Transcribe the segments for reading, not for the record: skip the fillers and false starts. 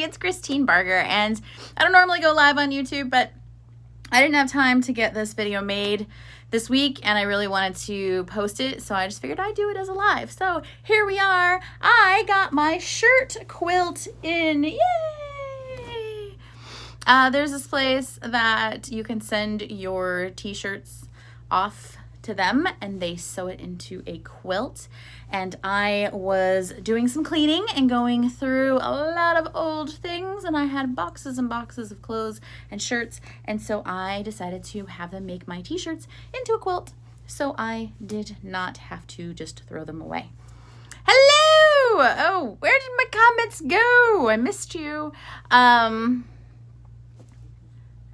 everybody, it's Christine Barger, and I don't normally go live on YouTube, but I didn't have time to get this video made this week, and I really wanted to post it, so I just figured I'd do it as a live. So here we are. I got my shirt quilt in. Yay! There's this place that you can send your t-shirts off to them, and they sew it into a quilt. And I was doing some cleaning and going through a lot of old things, and I had boxes and boxes of clothes and shirts, and so I decided to have them make my t-shirts into a quilt, so I did not have to just throw them away. Hello! Oh, where did my comments go? I missed you.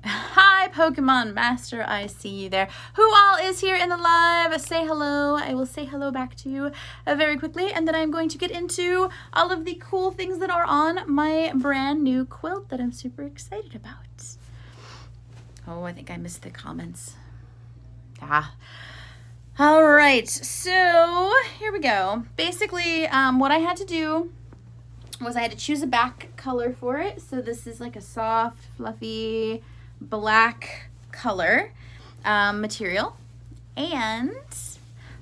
Hi, Pokemon Master, I see you there. Who all is here in the live? Say hello. I will say hello back to you very quickly, and then I'm going to get into all of the cool things that are on my brand new quilt that I'm super excited about. Oh, I think I missed the comments. All right, so here we go. Basically, what I had to do was I had to choose a back color for it. So this is like a soft, fluffy, black color material, and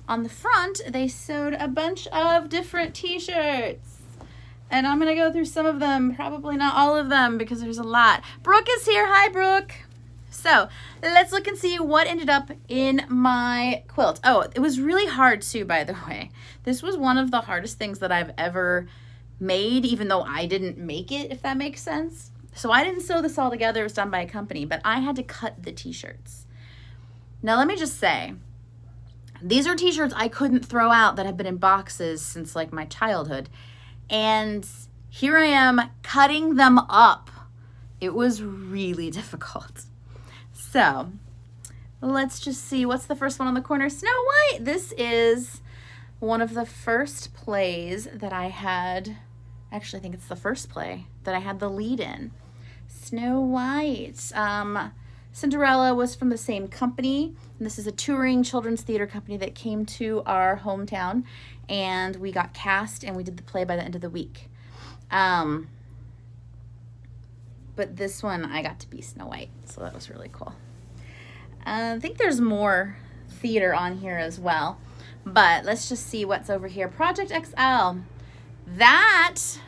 on the front they sewed a bunch of different t-shirts, and I'm gonna go through some of them, probably not all of them because there's a lot. Brooke is here. Hi, Brooke. So let's look and see what ended up in my quilt. Oh, it was really hard too, by the way. This was one of the hardest things that I've ever made, even though I didn't make it, if that makes sense. So I didn't sew this all together. It was done by a company, but I had to cut the t-shirts. Now, let me just say, these are t-shirts I couldn't throw out that have been in boxes since like my childhood. And here I am cutting them up. It was really difficult. So let's just see. What's the first one on the corner? Snow White. This is one of the first plays that I had. Actually, I think it's the first play that I had the lead in. Snow White. Cinderella was from the same company. And this is a touring children's theater company that came to our hometown, and we got cast and we did the play by the end of the week. But this one I got to be Snow White, so that was really cool. I think there's more theater on here as well, but let's just see what's over here. Project XL. This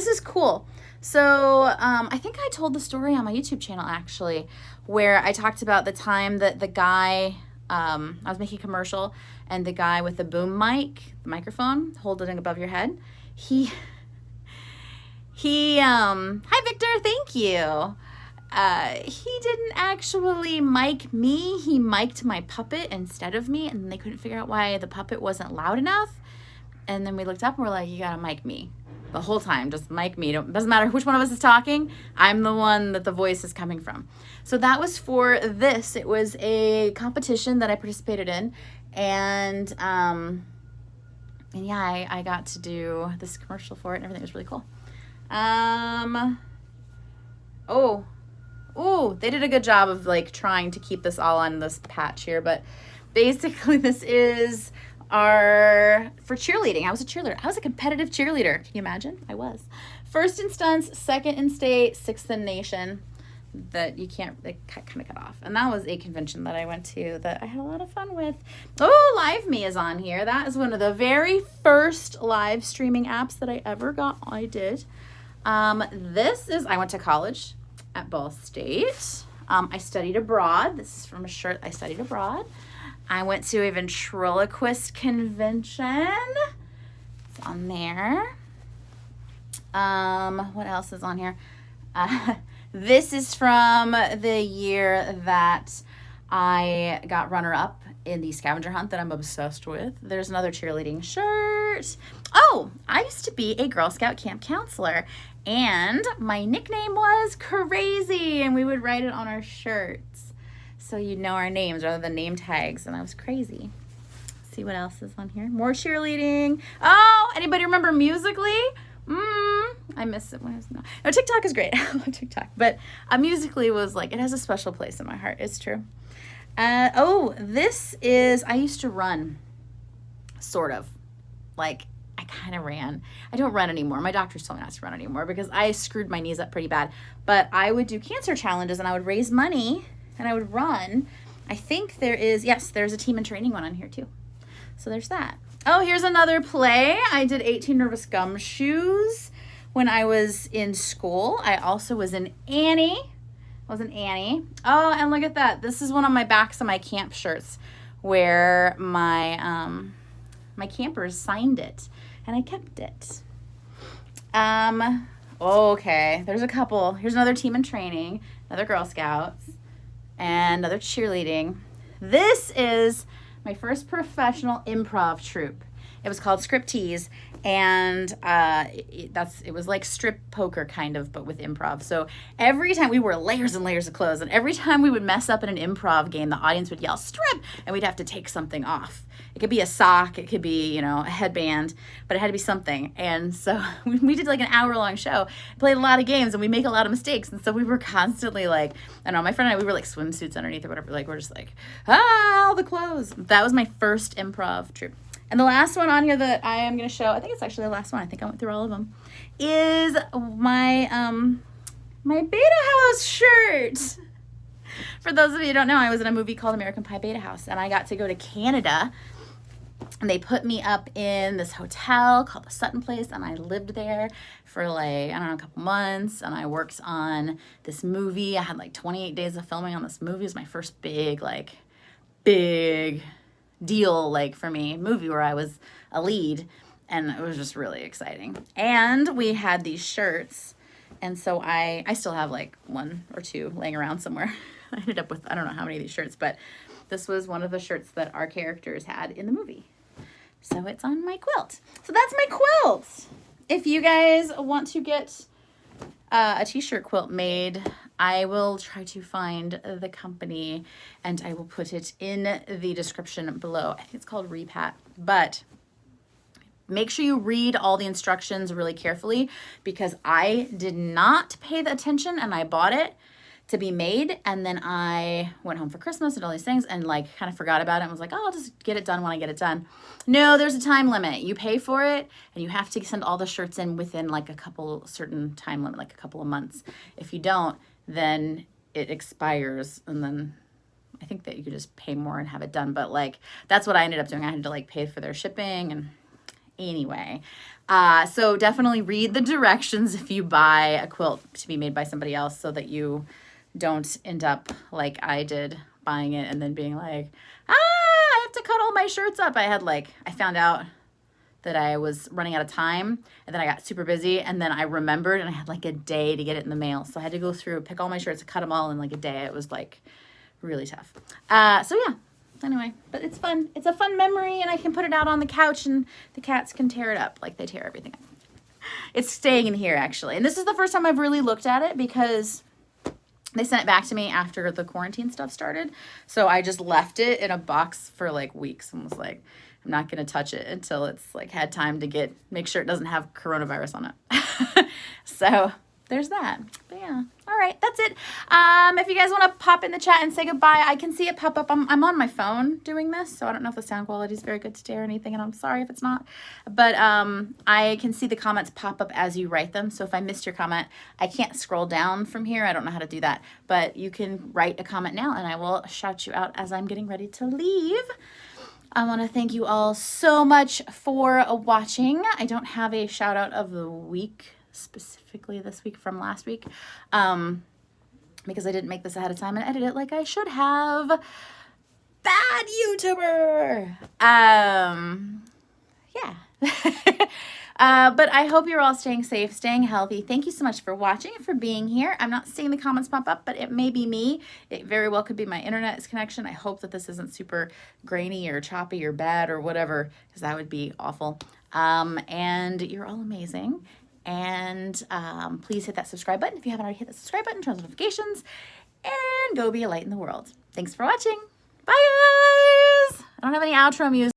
is cool. So I think I told the story on my YouTube channel, actually, where I talked about the time that the guy, I was making a commercial, and the guy with the boom mic, the microphone, hold it above your head, hi Victor, thank you. He didn't actually mic me, he mic'd my puppet instead of me, and they couldn't figure out why the puppet wasn't loud enough. And then we looked up and we're like, you gotta mic me. The whole time, just mic me. Doesn't matter which one of us is talking, I'm the one that the voice is coming from. So that was for this. It was a competition that I participated in, and yeah, I got to do this commercial for it, and everything was really cool. Oh, they did a good job of like trying to keep this all on this patch here, but basically this is for cheerleading. I was a cheerleader. I was a competitive cheerleader. Can you imagine? I was. First in stunts, second in state, sixth in nation. That you can't, they kind of cut off. And that was a convention that I went to that I had a lot of fun with. Oh, Live Me is on here. That is one of the very first live streaming apps that I ever got. I did. I went to college at Ball State. I studied abroad. This is from a shirt. I studied abroad. I went to a ventriloquist convention. It's on there. What else is on here? This is from the year that I got runner-up in the scavenger hunt that I'm obsessed with. There's another cheerleading shirt. Oh, I used to be a Girl Scout camp counselor, and my nickname was Crazy, and we would write it on our shirts so you'd know our names rather than name tags, and I was crazy. Let's see what else is on here. More cheerleading. Oh, anybody remember Musically? I miss it when I was not. No, TikTok is great. I love TikTok, but Musically was like, it has a special place in my heart. It's true. This is, I used to run, sort of. Like, I kind of ran. I don't run anymore. My doctors told me not to run anymore because I screwed my knees up pretty bad. But I would do cancer challenges and I would raise money and I would run. I think there's a team and training one on here too. So there's that. Oh, here's another play. I did 18 Nervous Gumshoes when I was in school. I also was in Annie. Oh, and look at that. This is one of my backs of my camp shirts where my my campers signed it and I kept it. Okay, there's a couple. Here's another team in training, another Girl Scouts, and another cheerleading. This is my first professional improv troupe. It was called Scriptease, and it was like strip poker kind of, but with improv. So every time we wore layers and layers of clothes, and every time we would mess up in an improv game, the audience would yell strip, and we'd have to take something off. It could be a sock, it could be, a headband, but it had to be something. And so we did like an hour-long show, played a lot of games, and we make a lot of mistakes. And so we were constantly like, I don't know, my friend and I, we were like swimsuits underneath or whatever. Like we're just like, all the clothes. That was my first improv troupe. And the last one on here that I am going to show, I think it's actually the last one, I think I went through all of them, is my my Beta House shirt. For those of you who don't know, I was in a movie called American Pie Beta House, and I got to go to Canada, and they put me up in this hotel called the Sutton Place, and I lived there for like, I don't know, a couple months, and I worked on this movie. I had like 28 days of filming on this movie. It was my first big deal, like for me, movie where I was a lead, and it was just really exciting. And we had these shirts, and so I still have like one or two laying around somewhere. I ended up with, I don't know how many of these shirts, but this was one of the shirts that our characters had in the movie. So it's on my quilt. So that's my quilt. If you guys want to get a t-shirt quilt made, I will try to find the company and I will put it in the description below. I think it's called Repat, but make sure you read all the instructions really carefully because I did not pay the attention and I bought it to be made, and then I went home for Christmas and all these things and like kind of forgot about it and was like, oh, I'll just get it done when I get it done. No, there's a time limit. You pay for it and you have to send all the shirts in within like a couple certain time limit, like a couple of months. If you don't, then it expires, and then I think that you could just pay more and have it done. But like that's what I ended up doing. I had to like pay for their shipping, and anyway, so definitely read the directions if you buy a quilt to be made by somebody else so that you don't end up like I did buying it and then being like, I have to cut all my shirts up. I found out that I was running out of time, and then I got super busy, and then I remembered, and I had like a day to get it in the mail. So I had to go through, pick all my shirts, cut them all in like a day. It was like really tough. So yeah, anyway, but it's fun. It's a fun memory, and I can put it out on the couch, and the cats can tear it up like they tear everything up. It's staying in here, actually. And this is the first time I've really looked at it because they sent it back to me after the quarantine stuff started. So I just left it in a box for like weeks and was like, I'm not going to touch it until it's like had time to make sure it doesn't have coronavirus on it. So there's that. But yeah. All right. That's it. If you guys want to pop in the chat and say goodbye, I can see it pop up. I'm on my phone doing this, so I don't know if the sound quality is very good today or anything, and I'm sorry if it's not. But I can see the comments pop up as you write them. So if I missed your comment, I can't scroll down from here. I don't know how to do that. But you can write a comment now, and I will shout you out as I'm getting ready to leave. I want to thank you all so much for watching. I don't have a shout out of the week specifically this week from last week because I didn't make this ahead of time and edit it like I should have. Bad YouTuber. Yeah. But I hope you're all staying safe, staying healthy. Thank you so much for watching and for being here. I'm not seeing the comments pop up, but it may be me. It very well could be my internet's connection. I hope that this isn't super grainy or choppy or bad or whatever, because that would be awful. And you're all amazing. And please hit that subscribe button if you haven't already hit the subscribe button, turn on notifications, and go be a light in the world. Thanks for watching. Bye, guys. I don't have any outro music.